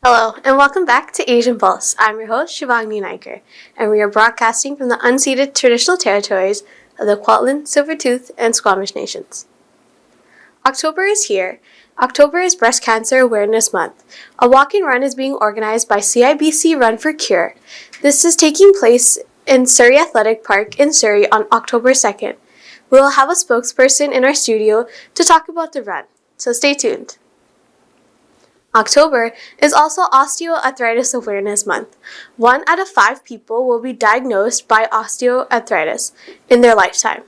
Hello, and welcome back to Asian Pulse. I'm your host, Shivagni Naiker, and we are broadcasting from the unceded traditional territories of the Kwantlen, Silvertooth, and Squamish Nations. October is here. October is Breast Cancer Awareness Month. A walk-in run is being organized by CIBC Run for Cure. This is taking place in Surrey Athletic Park in Surrey on October 2nd. We will have a spokesperson in our studio to talk about the run, so stay tuned. October is also Osteoarthritis Awareness Month. 1 out of 5 people will be diagnosed by osteoarthritis in their lifetime.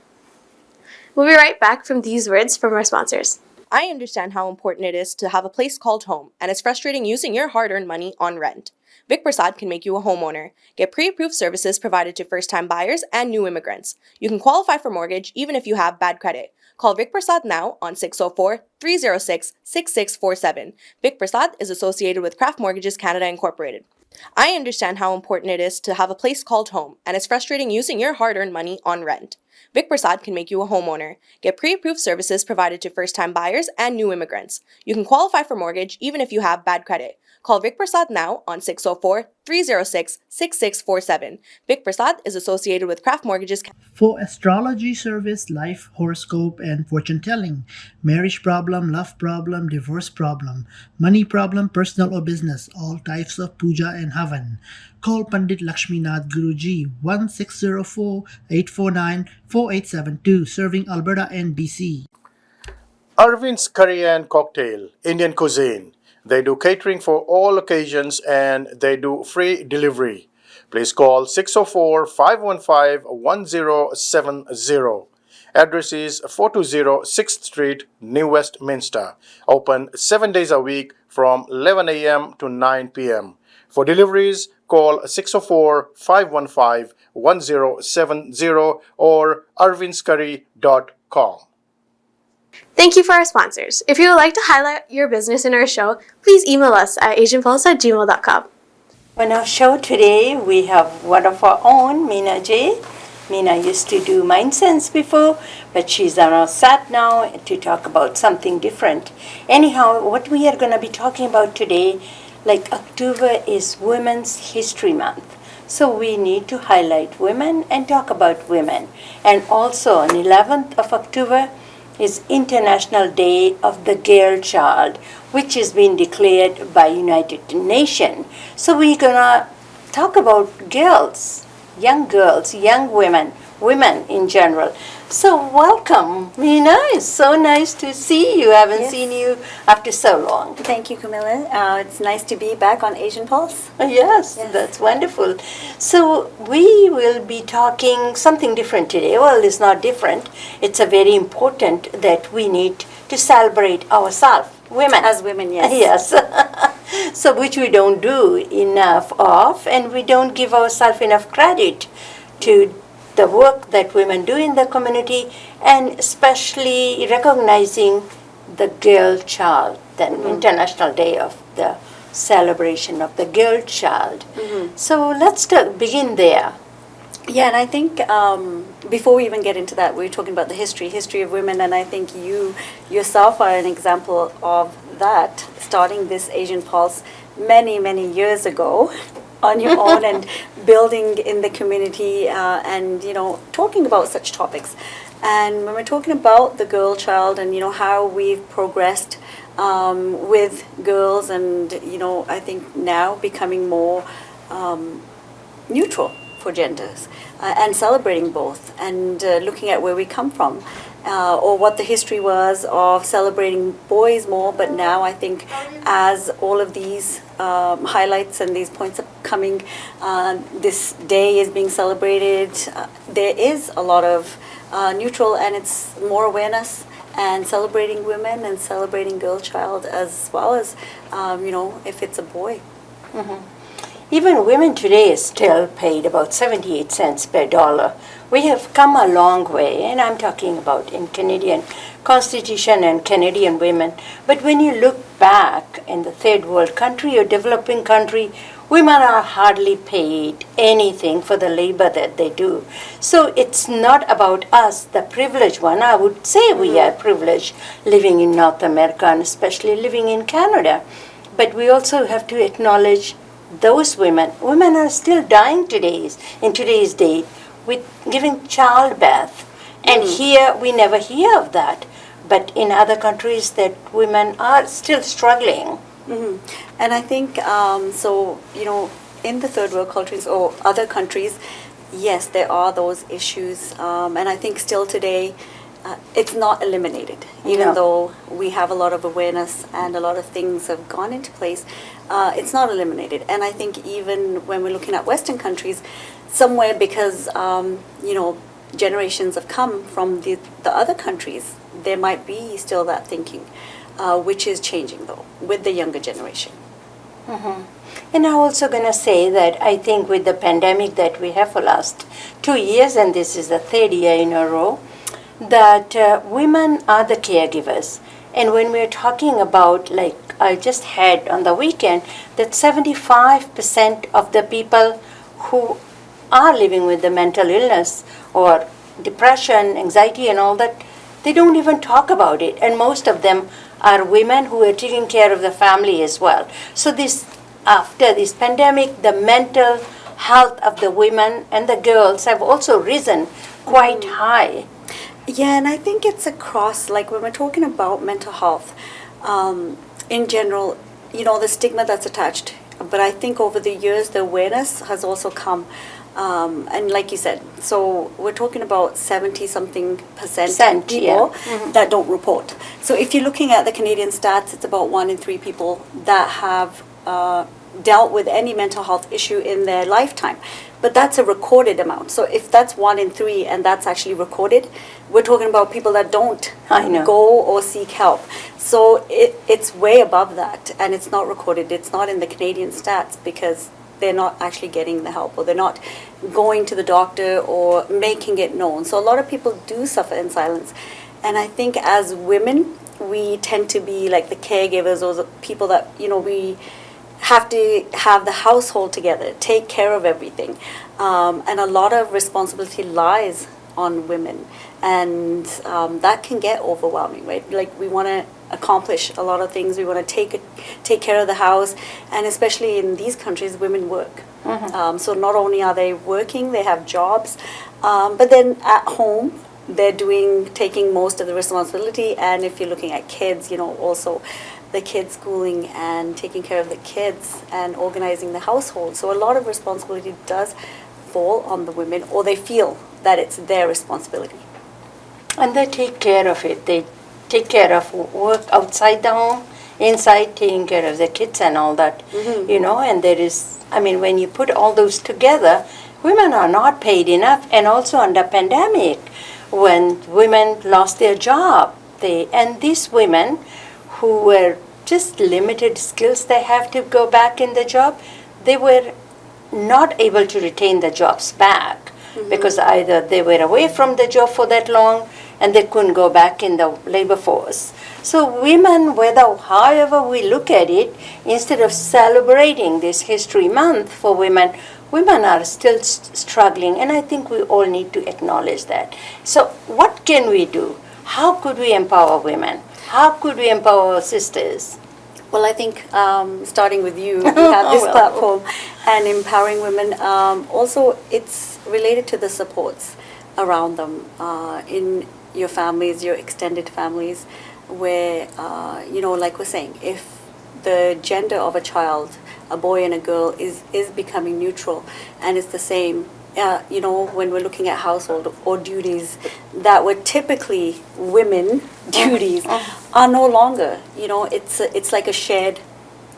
We'll be right back from these words from our sponsors. I understand how important it is to have a place called home, and it's frustrating using your hard-earned money on rent. Vic Prasad can make you a homeowner. Get pre-approved services provided to first-time buyers and new immigrants. You can qualify for mortgage even if you have bad credit. Call Vic Prasad now on 604-306-6647. Vic Prasad is associated with Craft Mortgages Canada Incorporated. I understand how important it is to have a place called home, and it's frustrating using your hard-earned money on rent. Vic Prasad can make you a homeowner. Get pre-approved services provided to first-time buyers and new immigrants. You can qualify for mortgage even if you have bad credit. Call Vic Prasad now on 604-306-6647. Vic Prasad is associated with Craft Mortgages. For astrology service, life horoscope, and fortune telling, marriage problem, love problem, divorce problem, money problem, personal or business, all types of puja and havan. Call Pandit Lakshminath Guruji 1604-849-4872, serving Alberta and BC. Arvind's Curry and Cocktail, Indian cuisine. They do catering for all occasions and they do free delivery. Please call 604-515-1070. Address is 420 6th Street, New Westminster. Open 7 days a week from 11 a.m. to 9 p.m. For deliveries, call 604-515-1070 or arvindscurry.com. Thank you for our sponsors. If you would like to highlight your business in our show, please email us at asianpulse@gmail.com. On our show today, we have one of our own, Meena J. Meena used to do Mind Sense before, but she's on our set now to talk about something different. Anyhow, what we are going to be talking about today, like October is Women's History Month. So we need to highlight women and talk about women. And also on 11th of October, is International Day of the Girl Child, which has been declared by United Nations. So we're gonna talk about girls, young women, women in general. So welcome, Meena. It's so nice to see you. I haven't seen you after so long. Thank you, Camilla. It's nice to be back on Asian Pulse. Yes, that's wonderful. So we will be talking something different today. Well, it's not different. It's a very important that we need to celebrate ourselves, women. As women, yes. Yes. So which we don't do enough of, and we don't give ourselves enough credit to the work that women do in the community, and especially recognizing the girl child, the International Day of the celebration of the girl child. So let's begin there. Yeah, and I think before we even get into that, we were talking about the history of women, and I think you yourself are an example of that, starting this Asian Pulse many, many years ago on your own and building in the community and, talking about such topics. And when we're talking about the girl child and, how we've progressed with girls and, I think now becoming more neutral for genders and celebrating both and looking at where we come from. Or what the history was of celebrating boys more, but now I think as all of these highlights and these points are coming, this day is being celebrated, there is a lot of neutral, and it's more awareness and celebrating women and celebrating girl child as well as, if it's a boy. Even women today is still paid about 78 cents per dollar. We have come a long way, and I'm talking about in Canadian Constitution and Canadian women. But when you look back in the third world country or developing country, women are hardly paid anything for the labor that they do. So it's not about us, the privileged one. I would say we are privileged living in North America and especially living in Canada. But we also have to acknowledge those women. Women are still dying in today's day with giving childbirth. And here we never hear of that. But in other countries that women are still struggling. And I think, in the third world countries or other countries, yes, there are those issues. And I think still today, it's not eliminated, even No. though we have a lot of awareness and a lot of things have gone into place. It's not eliminated. And I think even when we're looking at Western countries, somewhere because, generations have come from the other countries, there might be still that thinking, which is changing, though, with the younger generation. And I'm also going to say that I think with the pandemic that we have for last 2 years, and this is the third year in a row, that women are the caregivers. And when we're talking about, like I just had on the weekend, that 75% of the people who are living with the mental illness or depression, anxiety and all that, they don't even talk about it. And most of them are women who are taking care of the family as well. So after this pandemic, the mental health of the women and the girls have also risen quite high. Yeah, and I think it's across, like when we're talking about mental health, in general, the stigma that's attached. But I think over the years, the awareness has also come. And like you said, so we're talking about 70-something% people that don't report. So if you're looking at the Canadian stats, it's about 1 in 3 people that have dealt with any mental health issue in their lifetime. But that's a recorded amount. So if that's 1 in 3 and that's actually recorded, we're talking about people that don't go or seek help. So it's way above that, and it's not recorded. It's not in the Canadian stats because they're not actually getting the help, or they're not going to the doctor or making it known. So a lot of people do suffer in silence. And I think as women, we tend to be like the caregivers or the people that, we have to have the household together, take care of everything. And a lot of responsibility lies on women. And that can get overwhelming, right? Like we want to accomplish a lot of things. We want to take care of the house. And especially in these countries, women work. So not only are they working, they have jobs, but then at home, they're taking most of the responsibility. And if you're looking at kids, also the kids schooling and taking care of the kids and organizing the household. So a lot of responsibility does fall on the women, or they feel that it's their responsibility. And they take care of it. They take care of work outside the home, inside, taking care of the kids and all that, and there is, when you put all those together, women are not paid enough. And also under pandemic, when women lost their job, and these women who were just limited skills, they have to go back in the job, they were not able to retain the jobs back because either they were away from the job for that long and they couldn't go back in the labor force. So women, however we look at it, instead of celebrating this History Month for women, women are still struggling, and I think we all need to acknowledge that. So what can we do? How could we empower women? How could we empower our sisters? Well, I think starting with you, we have this platform and empowering women. Also, it's related to the supports around them in your families, your extended families, where, like we're saying, if the gender of a child, a boy and a girl, is becoming neutral, and it's the same, when we're looking at household or duties that were typically women duties are no longer, it's like a shared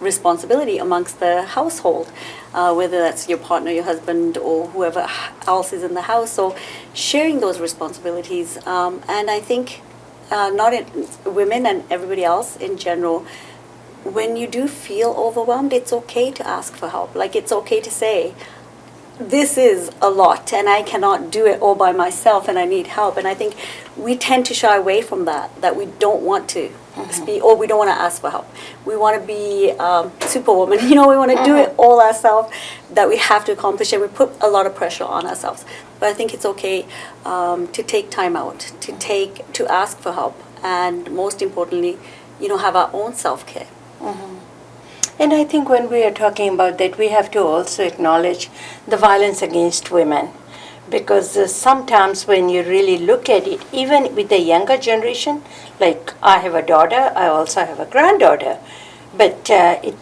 responsibility amongst the household, whether that's your partner, your husband, or whoever else is in the house. So sharing those responsibilities, and I think not in women and everybody else in general, when you do feel overwhelmed, it's okay to ask for help. Like, it's okay to say, this is a lot and I cannot do it all by myself and I need help. And I think we tend to shy away from that we don't want to speak, or we don't want to ask for help. We want to be superwoman, we want to do it all ourselves, that we have to accomplish, and we put a lot of pressure on ourselves. But I think it's okay to take time out, to ask for help, and most importantly, have our own self-care. And I think when we are talking about that, we have to also acknowledge the violence against women. Because sometimes when you really look at it, even with the younger generation, like I have a daughter, I also have a granddaughter, but it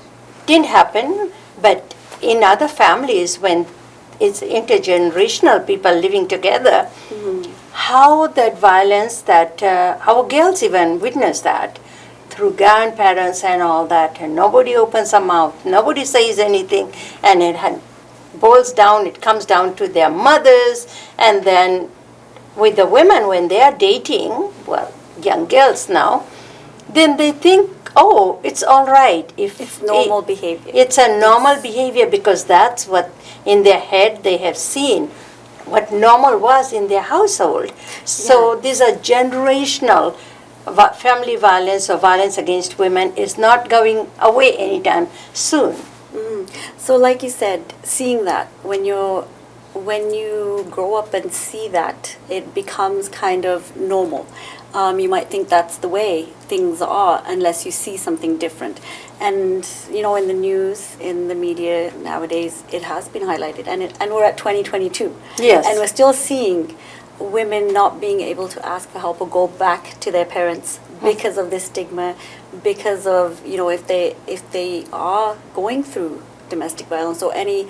didn't happen. But in other families, when it's intergenerational people living together, how that violence that our girls even witness that through grandparents and all that, and nobody opens a mouth, nobody says anything, and boils down, it comes down to their mothers, and then with the women when they are dating, well, young girls now, then they think, oh, it's all right. If It's normal behavior. It's a normal behavior because that's what in their head they have seen, what normal was in their household. So Yeah. these are generational family violence or violence against women is not going away anytime soon. So, like you said, seeing that when you grow up and see that, it becomes kind of normal. You might think that's the way things are unless you see something different. And in the news, in the media nowadays, it has been highlighted, and we're at 2022. Yes. And we're still seeing women not being able to ask for help or go back to their parents because of this stigma, because of if they are going through domestic violence or any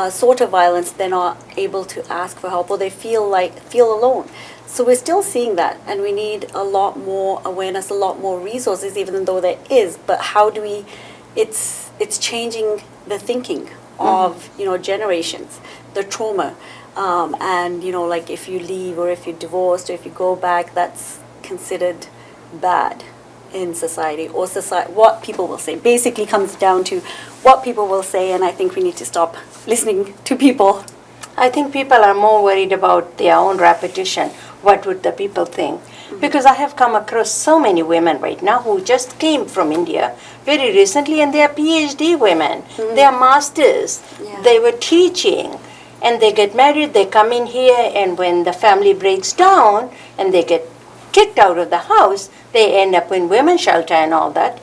sort of violence, they're not able to ask for help or they feel alone. So we're still seeing that, and we need a lot more awareness, a lot more resources, even though there is. But how do we? It's changing the thinking of generations, the trauma, and like if you leave or if you're divorced or if you go back, that's considered bad in society, or society, what people will say basically comes down to what people will say. And I think we need to stop listening to people. I think people are more worried about their own reputation. What would the people think? Because I have come across so many women right now who just came from India very recently, and they are PhD women. They are masters. Yeah. They were teaching, and they get married. They come in here, and when the family breaks down and they get kicked out of the house, they end up in women's shelter and all that.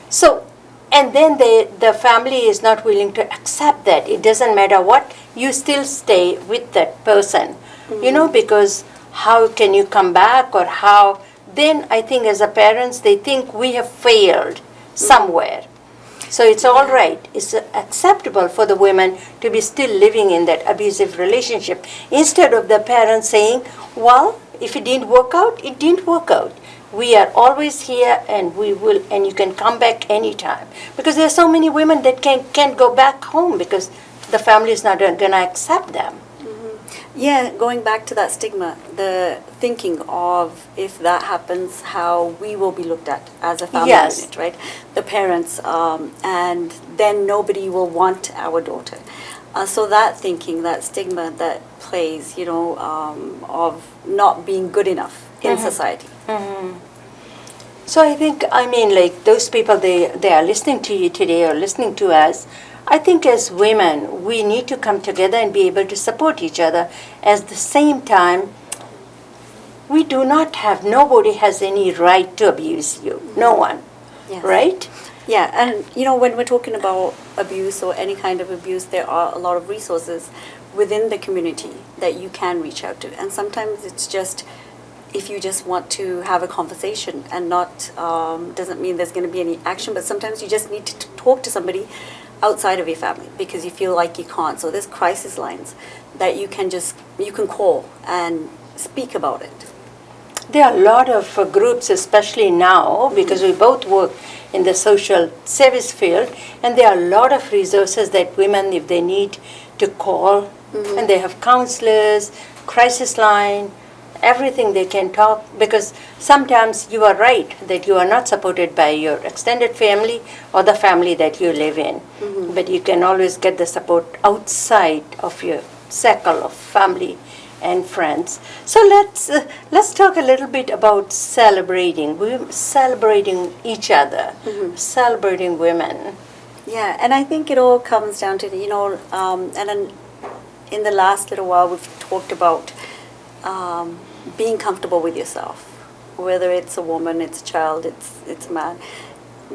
So, and then the family is not willing to accept that. It doesn't matter what, you still stay with that person, because how can you come back, or how? Then I think as a parents, they think we have failed somewhere. So it's all right. It's acceptable for the women to be still living in that abusive relationship, instead of the parents saying, well, if it didn't work out, it didn't work out. We are always here, and we will, and you can come back anytime. Because there are so many women that can't go back home because the family is not going to accept them. Yeah, going back to that stigma, the thinking of if that happens, how we will be looked at as a family Yes. unit, right? The parents, and then nobody will want our daughter. So that thinking, that stigma that plays, of not being good enough in society. So I think, like those people, they are listening to you today or listening to us. I think as women, we need to come together and be able to support each other. At the same time, nobody has any right to abuse you. No one. Yes. Right? Yeah, and when we're talking about abuse or any kind of abuse, there are a lot of resources within the community that you can reach out to. And sometimes it's just, if you just want to have a conversation and not, doesn't mean there's going to be any action, but sometimes you just need to talk to somebody outside of your family because you feel like you can't. So there's crisis lines that you can call and speak about it. There are a lot of groups, especially now, because we both work in the social service field, and there are a lot of resources that women, if they need to call, and they have counselors, crisis line, everything they can talk, because sometimes you are right that you are not supported by your extended family or the family that you live in, but you can always get the support outside of your circle of family and friends. So let's talk a little bit about celebrating each other, celebrating women. Yeah, and I think it all comes down to and then in the last little while we've talked about being comfortable with yourself, whether it's a woman, it's a child, it's a man.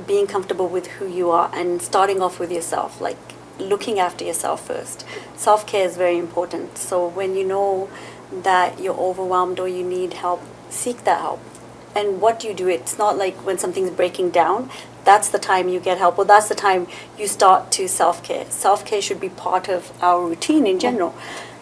being comfortable with who you are and starting off with yourself, like looking after yourself first. Self-care is very important. So when you know that you're overwhelmed or you need help, seek that help. And what do you do? It's not like when something's breaking down, that's the time you get help, or that's the time you start to self-care. Self-care should be part of our routine in general.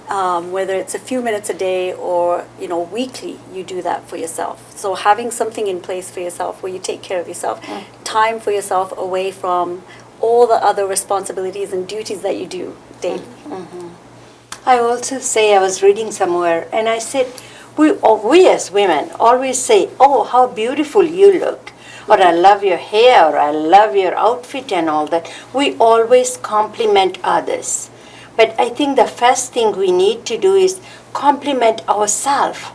Whether it's a few minutes a day or weekly, you do that for yourself. So having something in place for yourself where you take care of yourself, time for yourself away from all the other responsibilities and duties that you do daily. I also say, I was reading somewhere, and I said, we as women always say, oh, how beautiful you look, or I love your hair, or I love your outfit and all that. We always compliment others. But I think the first thing we need to do is compliment ourselves.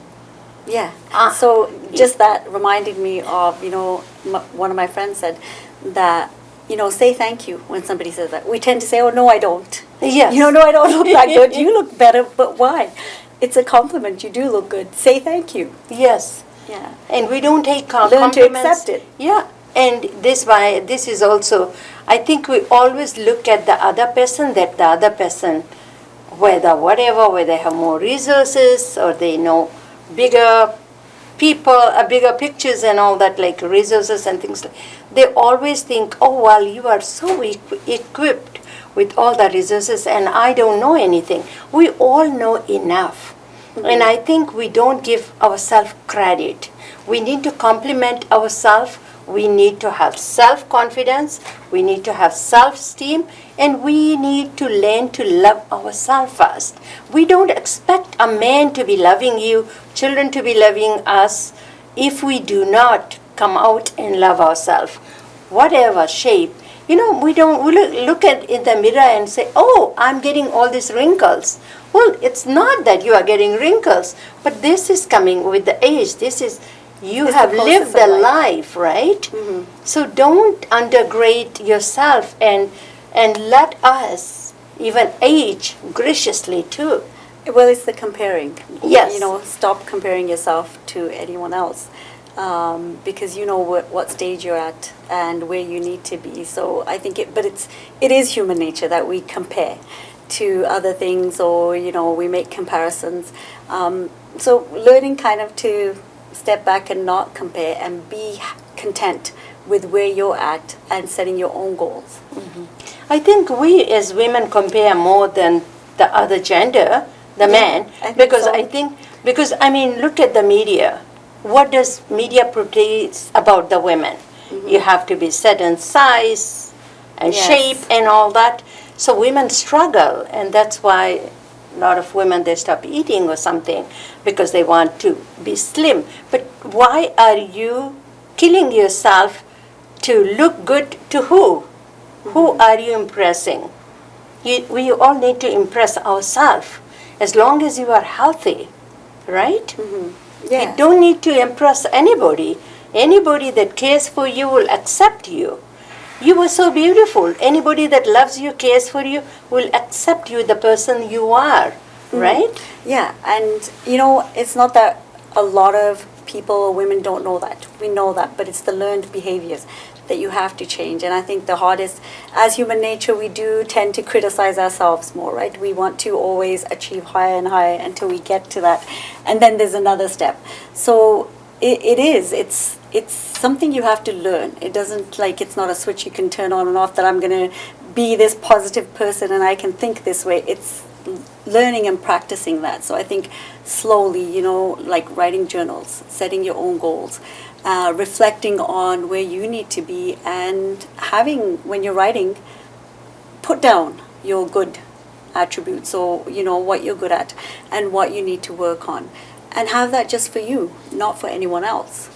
Yeah. So just that reminded me of, one of my friends said that, say thank you when somebody says that. We tend to say, oh, no, I don't. Yes. No, I don't look that good. You look better, but why? It's a compliment. You do look good. Say thank you. Yes. Yeah. And we don't take Learn compliments. to accept it. Yeah. And this is also, I think we always look at the other person, that the other person, whether they have more resources or they know bigger people, bigger pictures and all that, like resources and things. They always think, oh, well, you are so equipped with all the resources and I don't know anything. We all know enough. And I think we don't give ourselves credit. We need to compliment ourselves. We need to have self-confidence, we need to have self-esteem, and we need to learn to love ourselves first. We don't expect a man to be loving you, children to be loving us, if we do not come out and love ourselves. Whatever shape. We look at in the mirror and say, oh, I'm getting all these wrinkles. Well, it's not that you are getting wrinkles, but this is coming with the age. You have lived the life, right? Mm-hmm. So don't undergrade yourself and let us even age graciously too. Well, it's the comparing. Yes. Stop comparing yourself to anyone else because you know what stage you're at and where you need to be. So I think it is human nature that we compare to other things, or we make comparisons. So learning kind of to step back and not compare and be content with where you're at and setting your own goals. Mm-hmm. I think we as women compare more than the other gender, the men, because look at the media. What does media portray about the women? Mm-hmm. You have to be certain size and shape and all that. So women struggle, and that's why a lot of women, they stop eating or something because they want to be slim. But why are you killing yourself to look good to who? Mm-hmm. Who are you impressing? We all need to impress ourselves as long as you are healthy, right? Mm-hmm. Yeah. You don't need to impress anybody. Anybody that cares for you will accept you. You are so beautiful. Anybody that loves you, cares for you, will accept you, the person you are, right? Yeah, and it's not that a lot of people or women don't know that. We know that, but it's the learned behaviors that you have to change. And I think the hardest, as human nature, we do tend to criticize ourselves more, right? We want to always achieve higher and higher until we get to that. And then there's another step. So it's something you have to learn. It doesn't, it's not a switch you can turn on and off that I'm going to be this positive person and I can think this way. It's learning and practicing that. So I think slowly, like writing journals, setting your own goals, reflecting on where you need to be, and having, when you're writing, put down your good attributes, or what you're good at and what you need to work on, and have that just for you, not for anyone else.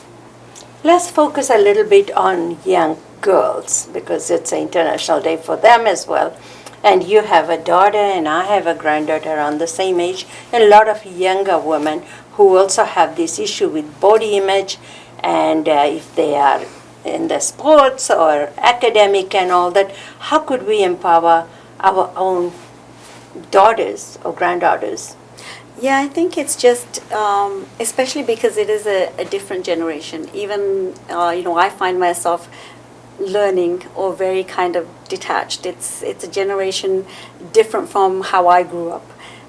Let's focus a little bit on young girls, because it's an International Day for them as well. And you have a daughter and I have a granddaughter around the same age, and a lot of younger women who also have this issue with body image, and if they are in the sports or academic and all that, how could we empower our own daughters or granddaughters? Yeah, I think it's just, especially because it is a different generation. Even, I find myself learning or very kind of detached. It's a generation different from how I grew up.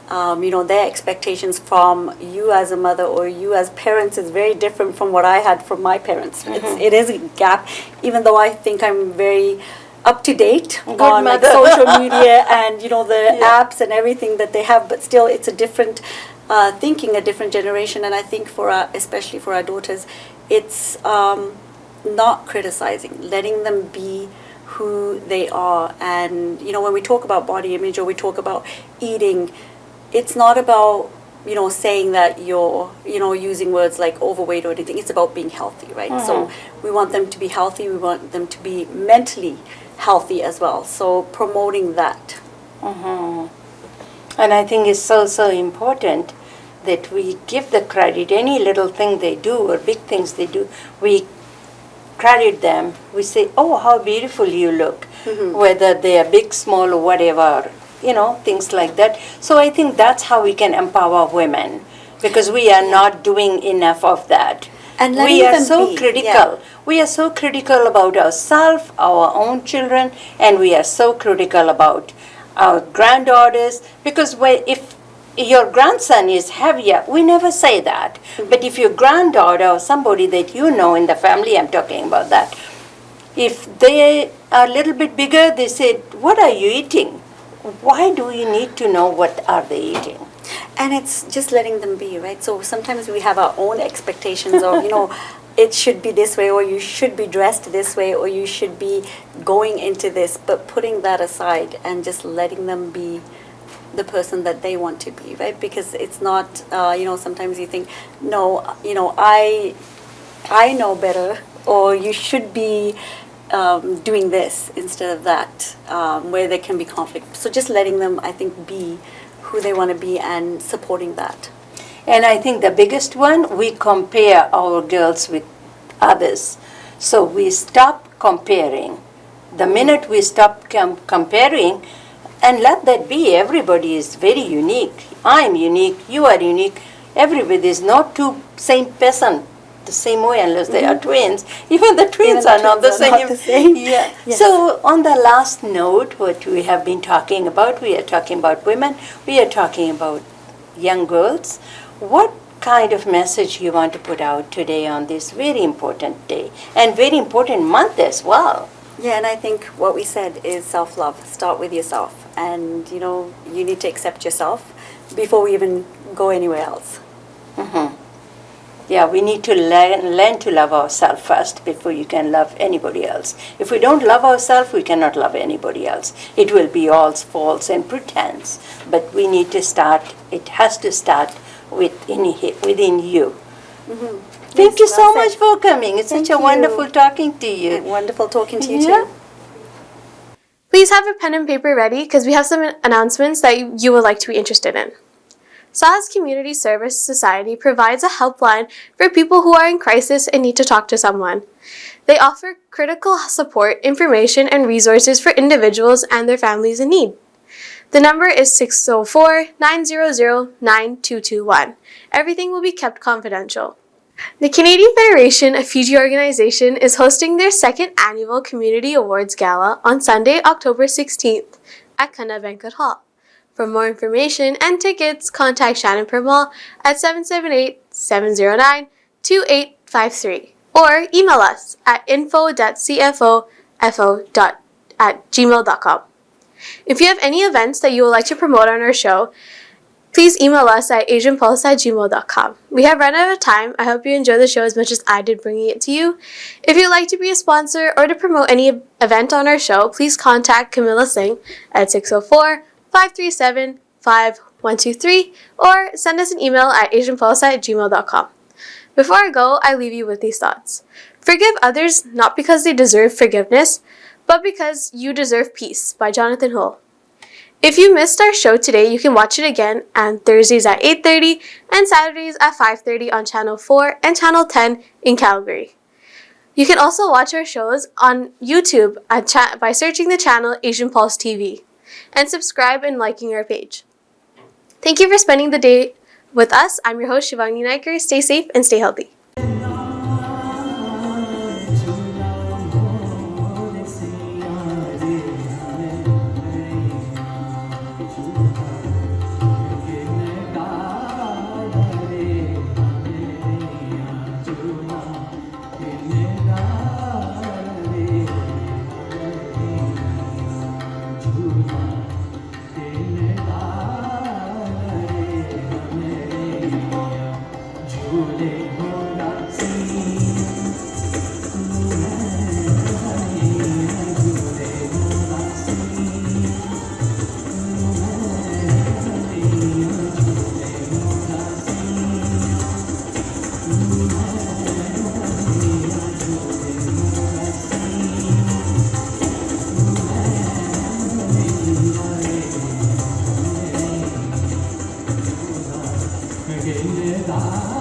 Their expectations from you as a mother or you as parents is very different from what I had from my parents. It is a gap, even though I think I'm very up to date on like social media and the apps and everything that they have, but still it's a different thinking, a different generation. And I think especially for our daughters, it's not criticizing, letting them be who they are. And when we talk about body image or we talk about eating, it's not about saying that you're using words like overweight or anything. It's about being healthy, right? So we want them to be healthy, we want them to be mentally healthy as well, so promoting that. And I think it's so important that we give the credit. Any little thing they do or big things they do, we credit them. We say, oh, how beautiful you look, whether they are big, small, or whatever, things like that. So I think that's how we can empower women, because we are not doing enough of that. And we are them so be. critical. We are so critical about ourselves, our own children, and we are so critical about our granddaughters, because if your grandson is heavier, we never say that. But if your granddaughter or somebody that you know in the family, I'm talking about that, if they are a little bit bigger, they say, what are you eating? Why do you need to know what are they eating? And it's just letting them be, right? So sometimes we have our own expectations of, it should be this way, or you should be dressed this way, or you should be going into this, but putting that aside and just letting them be the person that they want to be, right? Because it's not, sometimes you think, no, I know better, or you should be doing this instead of that, where there can be conflict. So just letting them, I think, be who they want to be and supporting that. And I think the biggest one, we compare our girls with others. So we stop comparing. The minute we stop comparing, and let that be, everybody is very unique. I'm unique, you are unique. Everybody is not two same person the same way unless they are twins. Even the twins are not the same. Yeah. Yes. So on the last note, what we have been talking about, we are talking about women, we are talking about young girls. What kind of message you want to put out today on this very important day and very important month as well? Yeah, and I think what we said is self-love. Start with yourself. And, you need to accept yourself before we even go anywhere else. Yeah, we need to learn to love ourselves first before you can love anybody else. If we don't love ourselves, we cannot love anybody else. It will be all false and pretense. But we need to start, it has to start within you. Thank you so much for coming. It's such a wonderful talking to you. And wonderful talking to you too. Please have your pen and paper ready because we have some announcements that you would like to be interested in. SAH's Community Service Society provides a helpline for people who are in crisis and need to talk to someone. They offer critical support, information, and resources for individuals and their families in need. The number is 604-900-9221. Everything will be kept confidential. The Canadian Federation of Fiji Organization is hosting their second annual Community Awards Gala on Sunday, October 16th at Kanna Banquet Hall. For more information and tickets, contact Shannon Permal at 778-709-2853 or email us at info.cfofo@gmail.com. If you have any events that you would like to promote on our show, please email us at asianpulse@gmail.com. We have run out of time. I hope you enjoy the show as much as I did bringing it to you. If you'd like to be a sponsor or to promote any event on our show, please contact Camilla Singh at 604-537-5123 or send us an email at asianpulse@gmail.com. Before I go, I leave you with these thoughts. Forgive others not because they deserve forgiveness, but because you deserve peace by Jonathan Hull. If you missed our show today, you can watch it again on Thursdays at 8:30 and Saturdays at 5:30 on Channel 4 and Channel 10 in Calgary. You can also watch our shows on YouTube by searching the channel Asian Pulse TV and subscribe and liking our page. Thank you for spending the day with us. I'm your host, Shivani Naiker. Stay safe and stay healthy. Bye.